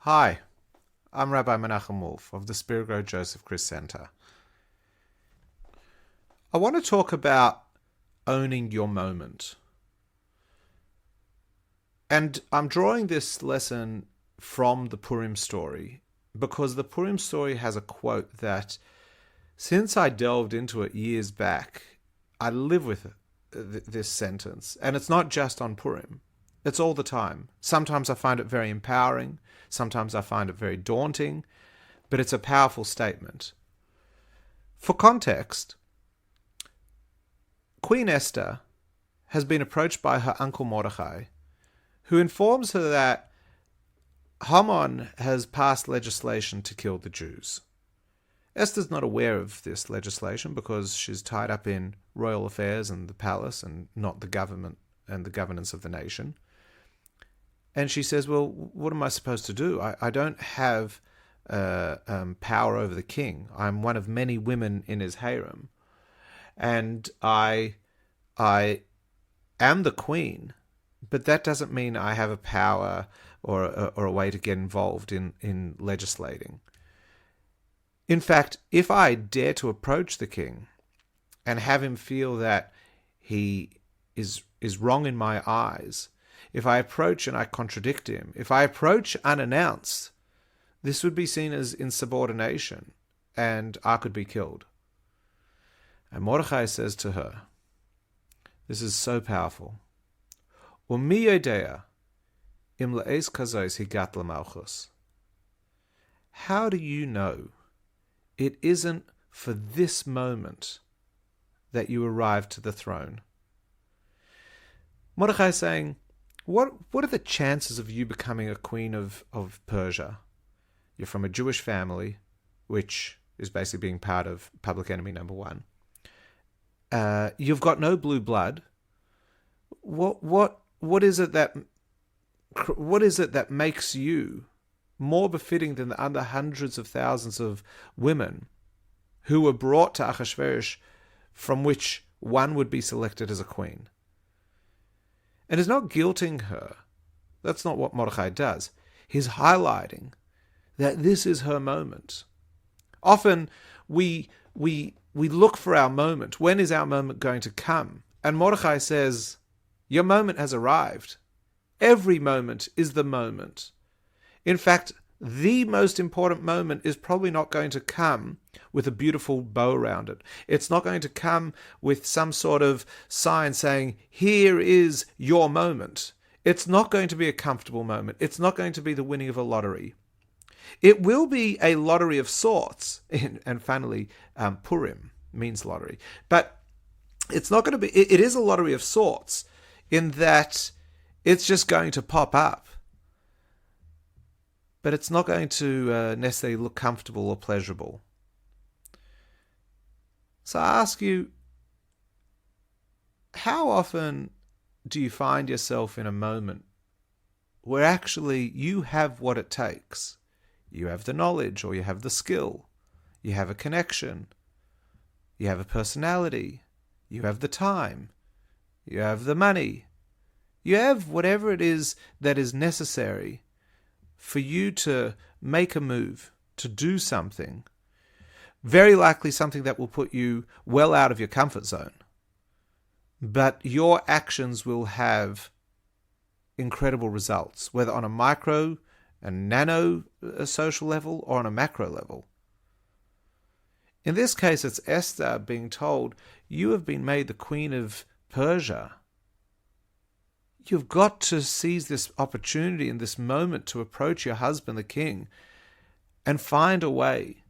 Hi, I'm Rabbi Menachem Wolf of the Spirito Joseph Chris Center. I want to talk about owning your moment. And I'm drawing this lesson from the Purim story because the Purim story has a quote that, since I delved into it years back, I live with this sentence. And it's not just on Purim. It's all the time. Sometimes I find it very empowering. Sometimes I find it very daunting. But it's a powerful statement. For context, Queen Esther has been approached by her uncle Mordechai, who informs her that Haman has passed legislation to kill the Jews. Esther's not aware of this legislation because she's tied up in royal affairs and the palace and not the government and the governance of the nation. And she says, well, what am I supposed to do? I don't have power over the king. I'm one of many women in his harem. And I am the queen, but that doesn't mean I have a power or a way to get involved in legislating. In fact, if I dare to approach the king and have him feel that he is wrong in my eyes, if I approach and I contradict him, if I approach unannounced, this would be seen as insubordination, and I could be killed. And Mordechai says to her, this is so powerful, Umi yodea im le'es kazos higat lemalchus. How do you know it isn't for this moment that you arrived to the throne? Mordechai is saying, what are the chances of you becoming a queen of Persia? You're from a Jewish family, which is basically being part of public enemy number one. You've got no blue blood. What is it that makes you more befitting than the other hundreds of thousands of women who were brought to Achashverosh, from which one would be selected as a queen? And he's not guilting her. That's not what Mordechai does. He's highlighting that this is her moment. Often we look for our moment. When is our moment going to come? And Mordechai says, your moment has arrived. Every moment is the moment. In fact, the most important moment is probably not going to come with a beautiful bow around it. It's not going to come with some sort of sign saying, here is your moment. It's not going to be a comfortable moment. It's not going to be the winning of a lottery. It will be a lottery of sorts. And finally, Purim means lottery. But it's not going to be, it is a lottery of sorts in that it's just going to pop up. But it's not going to necessarily look comfortable or pleasurable. So I ask you, how often do you find yourself in a moment where actually you have what it takes? You have the knowledge, or you have the skill, you have a connection, you have a personality, you have the time, you have the money, you have whatever it is that is necessary for you to make a move, to do something, very likely something that will put you well out of your comfort zone. But your actions will have incredible results, whether on a micro and nano social level or on a macro level. In this case, it's Esther being told, you have been made the queen of Persia. You've got to seize this opportunity in this moment to approach your husband, the king, and find a way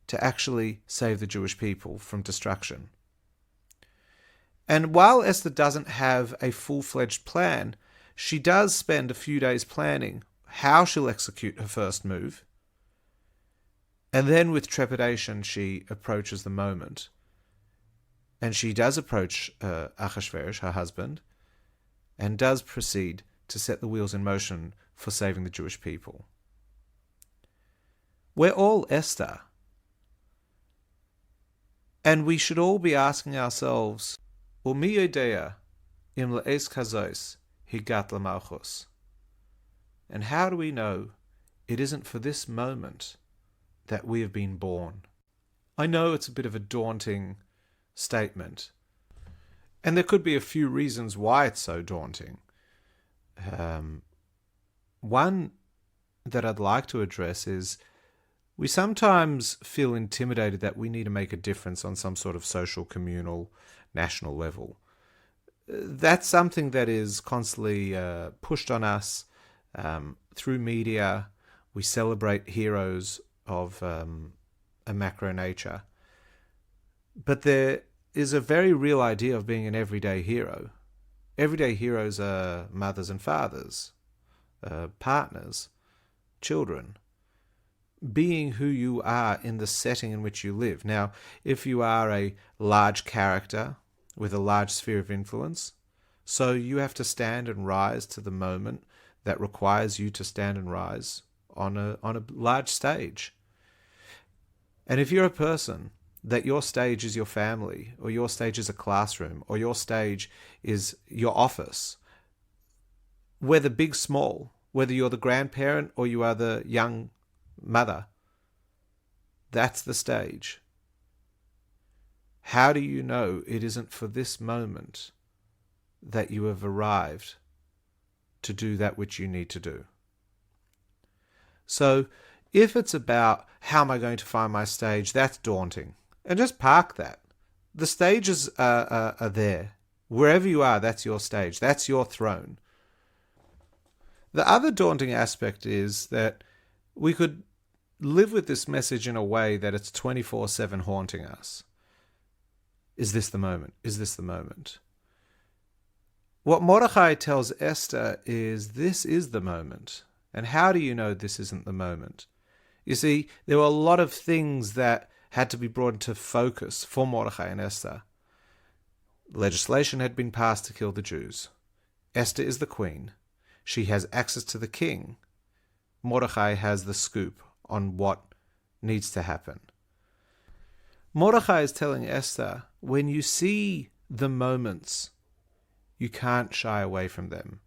to actually save the Jewish people from destruction. And while Esther doesn't have a full-fledged plan, she does spend a few days planning how she'll execute her first move. And then with trepidation, she approaches the moment. And she does approach Achashverosh, her husband, and does proceed to set the wheels in motion for saving the Jewish people. We're all Esther. And we should all be asking ourselves, Umi yodea im le'es kazos higat lemalchus. And how do we know it isn't for this moment that we have been born. I know it's a bit of a daunting statement, and there could be a few reasons why it's so daunting. One that I'd like to address is we sometimes feel intimidated that we need to make a difference on some sort of social, communal, national level. That's something that is constantly pushed on us through media. We celebrate heroes of a macro nature. But there is a very real idea of being an everyday hero. Everyday heroes are mothers and fathers, partners, children, being who you are in the setting in which you live. Now, if you are a large character with a large sphere of influence, so you have to stand and rise to the moment that requires you to stand and rise on a large stage. And if you're a person that your stage is your family, or your stage is a classroom, or your stage is your office, whether big, small, whether you're the grandparent or you are the young mother, that's the stage. How do you know it isn't for this moment that you have arrived to do that which you need to do? So if it's about how am I going to find my stage, that's daunting. And just park that. The stages are there. Wherever you are, that's your stage. That's your throne. The other daunting aspect is that we could live with this message in a way that it's 24/7 haunting us. Is this the moment? Is this the moment? What Mordechai tells Esther is this is the moment. And how do you know this isn't the moment? You see, there were a lot of things that had to be brought into focus for Mordechai and Esther. Legislation had been passed to kill the Jews. Esther is the queen. She has access to the king. Mordechai has the scoop on what needs to happen. Mordechai is telling Esther, when you see the moments, you can't shy away from them.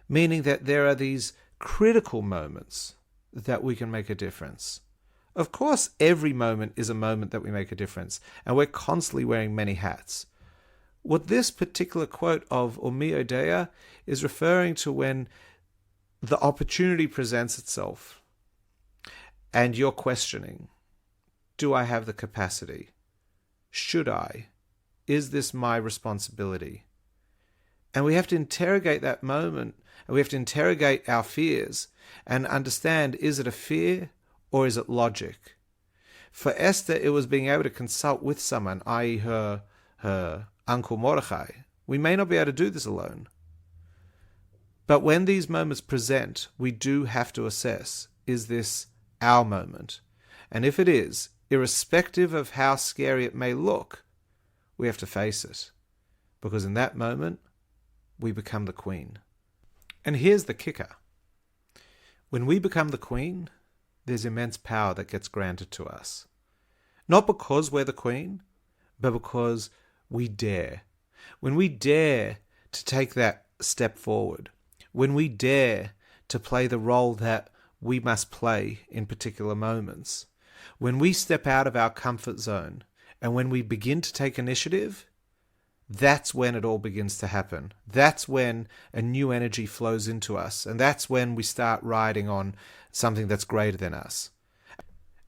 Meaning that there are these critical moments that we can make a difference. Of course, every moment is a moment that we make a difference, and we're constantly wearing many hats. What this particular quote of Umi Odea is referring to when the opportunity presents itself and you're questioning, do I have the capacity? Should I? Is this my responsibility? And we have to interrogate that moment, and we have to interrogate our fears and understand, is it a fear or is it logic? For Esther, it was being able to consult with someone, i.e. her uncle Mordechai. We may not be able to do this alone. But when these moments present, we do have to assess, is this our moment? And if it is, irrespective of how scary it may look, we have to face it. Because in that moment, we become the queen. And here's the kicker. When we become the queen, there's immense power that gets granted to us. Not because we're the queen, but because we dare. When we dare to take that step forward, when we dare to play the role that we must play in particular moments, when we step out of our comfort zone, and when we begin to take initiative, that's when it all begins to happen. That's when a new energy flows into us, and that's when we start riding on something that's greater than us.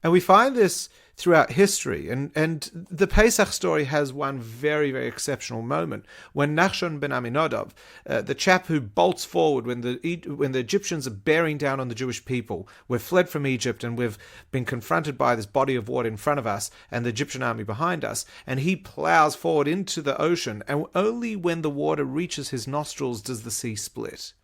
And we find this throughout history. And the Pesach story has one very, very exceptional moment when Nachshon ben Aminadab, the chap who bolts forward when the Egyptians are bearing down on the Jewish people, we've fled from Egypt and we've been confronted by this body of water in front of us and the Egyptian army behind us, and he plows forward into the ocean, and only when the water reaches his nostrils does the sea split.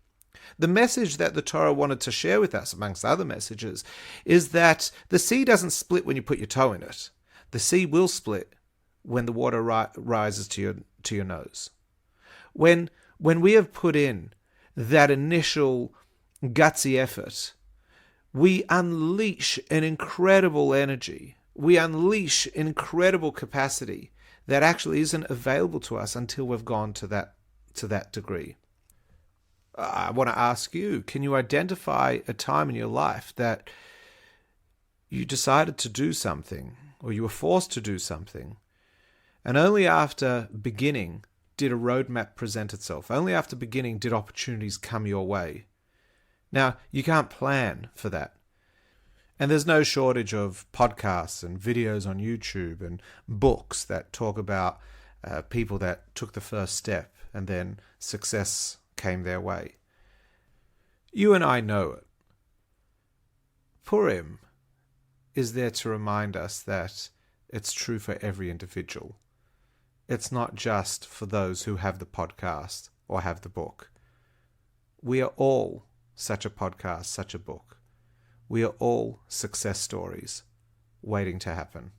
The message that the Torah wanted to share with us, amongst other messages, is that the sea doesn't split when you put your toe in it. The sea will split when the water rises to your nose. When we have put in that initial gutsy effort, we unleash an incredible energy. We unleash incredible capacity that actually isn't available to us until we've gone to that degree. I want to ask you, can you identify a time in your life that you decided to do something, or you were forced to do something, and only after beginning did a roadmap present itself? Only after beginning did opportunities come your way. Now, you can't plan for that. And there's no shortage of podcasts and videos on YouTube and books that talk about people that took the first step and then success came their way. You and I know it. Purim is there to remind us that it's true for every individual. It's not just for those who have the podcast or have the book. We are all such a podcast, such a book. We are all success stories waiting to happen.